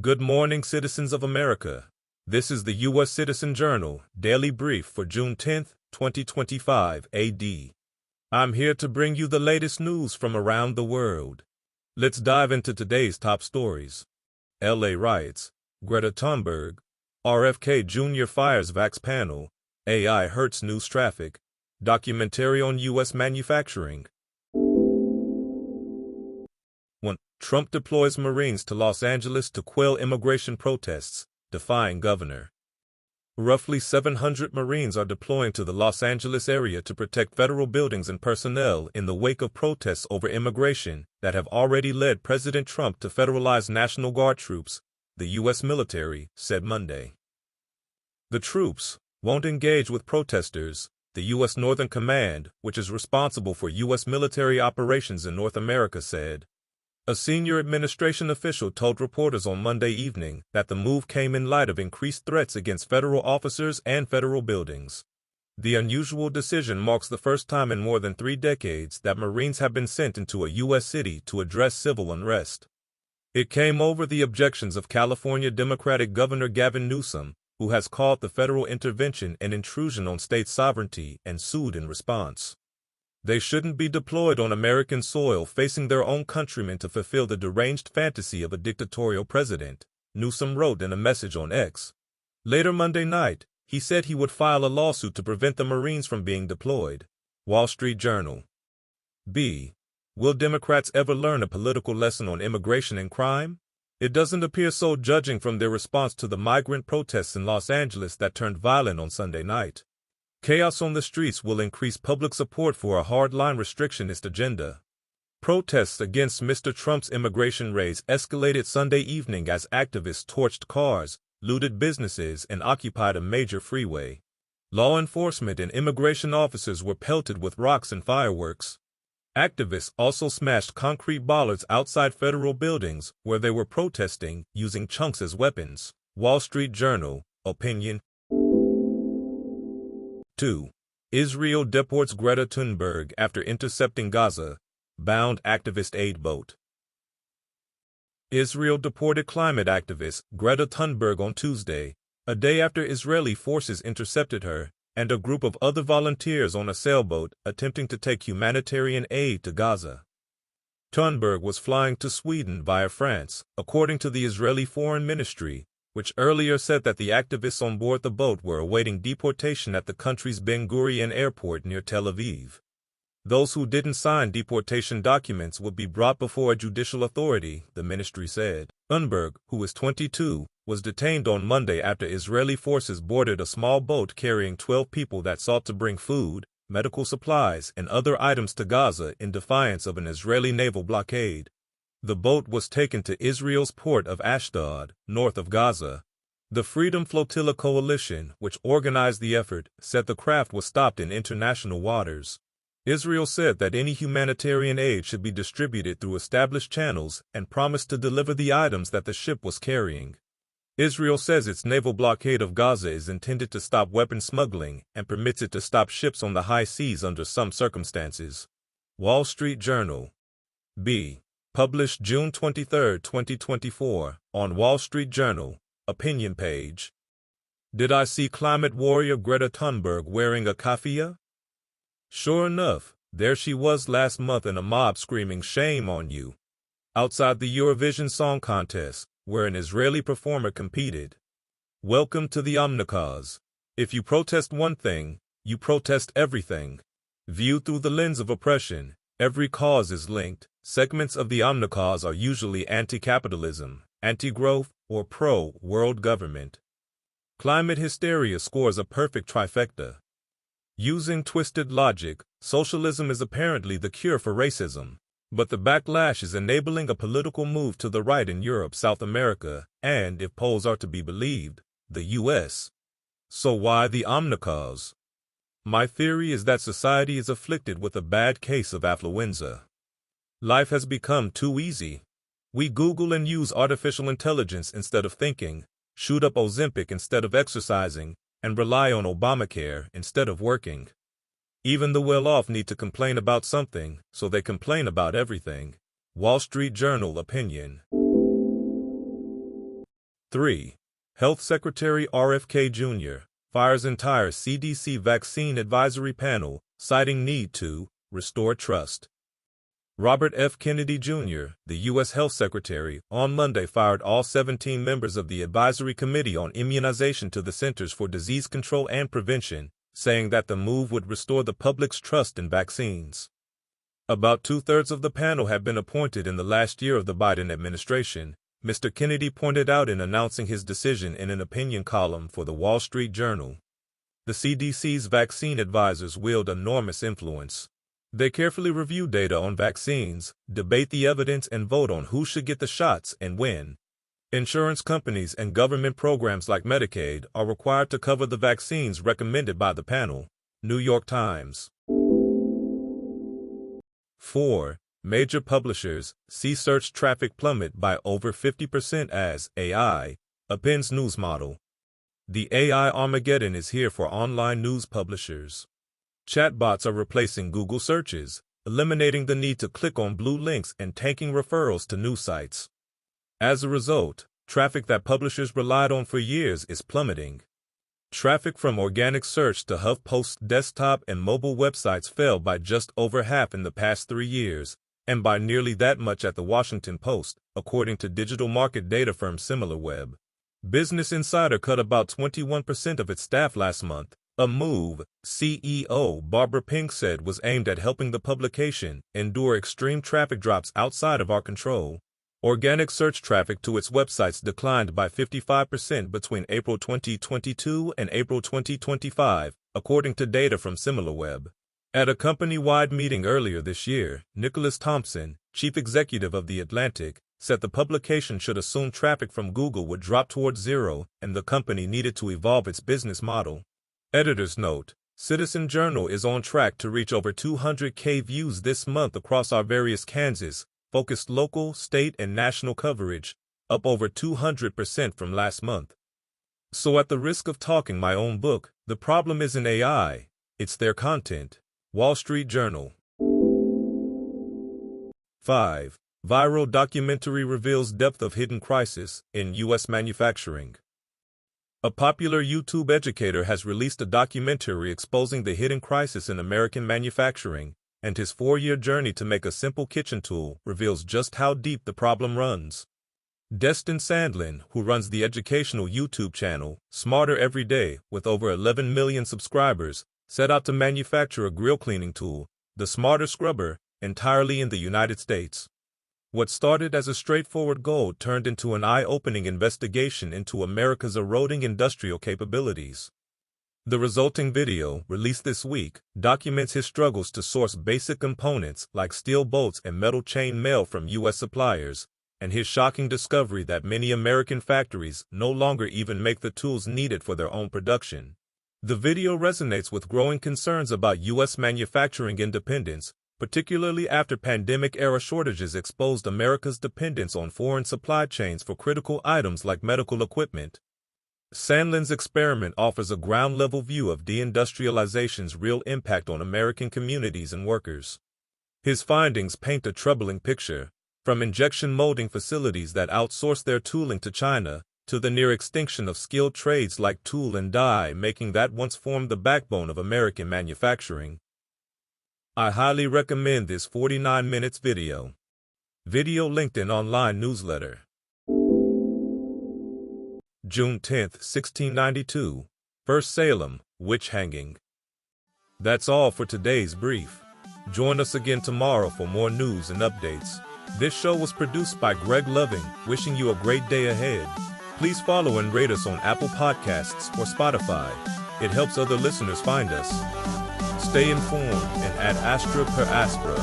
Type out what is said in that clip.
Good morning, citizens of America. This is the U.S. Citizen Journal Daily Brief for June 10, 2025 AD. I'm here to bring you the latest news from around the world. Let's dive into today's top stories. LA riots, Greta Thunberg, RFK Jr. fires Vax panel, AI hurts news traffic, documentary on U.S. manufacturing. 1. Trump deploys Marines to Los Angeles to quell immigration protests, defying governor. Roughly 700 Marines are deploying to the Los Angeles area to protect federal buildings and personnel in the wake of protests over immigration that have already led President Trump to federalize National Guard troops, the U.S. military said Monday. The troops won't engage with protesters, the U.S. Northern Command, which is responsible for U.S. military operations in North America, said. A senior administration official told reporters on Monday evening that the move came in light of increased threats against federal officers and federal buildings. The unusual decision marks the first time in more than 3 decades that Marines have been sent into a U.S. city to address civil unrest. It came over the objections of California Democratic Governor Gavin Newsom, who has called the federal intervention an intrusion on state sovereignty and sued in response. They shouldn't be deployed on American soil facing their own countrymen to fulfill the deranged fantasy of a dictatorial president, Newsom wrote in a message on X. Later Monday night, he said he would file a lawsuit to prevent the Marines from being deployed. Wall Street Journal. B. Will Democrats ever learn a political lesson on immigration and crime? It doesn't appear so, judging from their response to the migrant protests in Los Angeles that turned violent on Sunday night. Chaos on the streets will increase public support for a hardline restrictionist agenda. Protests against Mr. Trump's immigration raids escalated Sunday evening as activists torched cars, looted businesses, and occupied a major freeway. Law enforcement and immigration officers were pelted with rocks and fireworks. Activists also smashed concrete bollards outside federal buildings where they were protesting, using chunks as weapons. Wall Street Journal, opinion. 2. Israel deports Greta Thunberg after intercepting Gaza-bound activist aid boat. Israel deported climate activist Greta Thunberg on Tuesday, a day after Israeli forces intercepted her and a group of other volunteers on a sailboat attempting to take humanitarian aid to Gaza. Thunberg was flying to Sweden via France, according to the Israeli Foreign Ministry, which earlier said that the activists on board the boat were awaiting deportation at the country's Ben Gurion airport near Tel Aviv. Those who didn't sign deportation documents would be brought before a judicial authority, the ministry said. Thunberg, who is 22, was detained on Monday after Israeli forces boarded a small boat carrying 12 people that sought to bring food, medical supplies, and other items to Gaza in defiance of an Israeli naval blockade. The boat was taken to Israel's port of Ashdod, north of Gaza. The Freedom Flotilla Coalition, which organized the effort, said the craft was stopped in international waters. Israel said that any humanitarian aid should be distributed through established channels and promised to deliver the items that the ship was carrying. Israel says its naval blockade of Gaza is intended to stop weapon smuggling and permits it to stop ships on the high seas under some circumstances. Wall Street Journal. B. Published June 23, 2024, on Wall Street Journal, opinion page. Did I see climate warrior Greta Thunberg wearing a keffiyeh? Sure enough, there she was last month in a mob screaming "Shame on you" outside the Eurovision Song Contest, where an Israeli performer competed. Welcome to the Omnicause. If you protest one thing, you protest everything. Viewed through the lens of oppression, every cause is linked. Segments of the Omnicause are usually anti-capitalism, anti-growth, or pro-world government. Climate hysteria scores a perfect trifecta. Using twisted logic, socialism is apparently the cure for racism, but the backlash is enabling a political move to the right in Europe, South America, and, if polls are to be believed, the U.S. So why the Omnicause? My theory is that society is afflicted with a bad case of affluenza. Life has become too easy. We Google and use artificial intelligence instead of thinking, shoot up Ozempic instead of exercising, and rely on Obamacare instead of working. Even the well-off need to complain about something, so they complain about everything. Wall Street Journal opinion. 3. Health Secretary RFK Jr. fires entire CDC vaccine advisory panel, citing need to restore trust. Robert F. Kennedy Jr., the U.S. Health Secretary, on Monday fired all 17 members of the Advisory Committee on Immunization to the Centers for Disease Control and Prevention, saying that the move would restore the public's trust in vaccines. About two-thirds of the panel have been appointed in the last year of the Biden administration, Mr. Kennedy pointed out in announcing his decision in an opinion column for the Wall Street Journal. The CDC's vaccine advisors wield enormous influence. They carefully review data on vaccines, debate the evidence, and vote on who should get the shots and when. Insurance companies and government programs like Medicaid are required to cover the vaccines recommended by the panel. New York Times. 4. Major publishers see search traffic plummet by over 50% as AI upends news model. The AI Armageddon is here for online news publishers. Chatbots are replacing Google searches, eliminating the need to click on blue links and tanking referrals to news sites. As a result, traffic that publishers relied on for years is plummeting. Traffic from organic search to HuffPost's desktop and mobile websites fell by just over half in the past 3 years, and by nearly that much at the Washington Post, according to digital market data firm SimilarWeb. Business Insider cut about 21% of its staff last month, a move, CEO Barbara Pink said, was aimed at helping the publication endure extreme traffic drops outside of our control. Organic search traffic to its websites declined by 55% between April 2022 and April 2025, according to data from SimilarWeb. At a company-wide meeting earlier this year, Nicholas Thompson, chief executive of The Atlantic, said the publication should assume traffic from Google would drop towards zero and the company needed to evolve its business model. Editor's note: Citizen Journal is on track to reach over 200,000 views this month across our various Kansas-focused local, state, and national coverage, up over 200% from last month. So at the risk of talking my own book, the problem isn't AI, it's their content. Wall Street Journal. 5. Viral documentary reveals depth of hidden crisis in U.S. manufacturing. A popular YouTube educator has released a documentary exposing the hidden crisis in American manufacturing, and his 4-year journey to make a simple kitchen tool reveals just how deep the problem runs. Destin Sandlin, who runs the educational YouTube channel Smarter Every Day with over 11 million subscribers, set out to manufacture a grill cleaning tool, the Smarter Scrubber, entirely in the United States. What started as a straightforward goal turned into an eye-opening investigation into America's eroding industrial capabilities. The resulting video, released this week, documents his struggles to source basic components like steel bolts and metal chain mail from U.S. suppliers, and his shocking discovery that many American factories no longer even make the tools needed for their own production. The video resonates with growing concerns about U.S. manufacturing independence, particularly after pandemic-era shortages exposed America's dependence on foreign supply chains for critical items like medical equipment. Sandlin's experiment offers a ground-level view of deindustrialization's real impact on American communities and workers. His findings paint a troubling picture, from injection molding facilities that outsource their tooling to China, to the near extinction of skilled trades like tool and die making that once formed the backbone of American manufacturing. I highly recommend this 49 minutes video. Video linked in online newsletter. June 10, 1692. First Salem, witch hanging. That's all for today's brief. Join us again tomorrow for more news and updates. This show was produced by Greg Loving, wishing you a great day ahead. Please follow and rate us on Apple Podcasts or Spotify. It helps other listeners find us. Stay informed and ad astra per astra.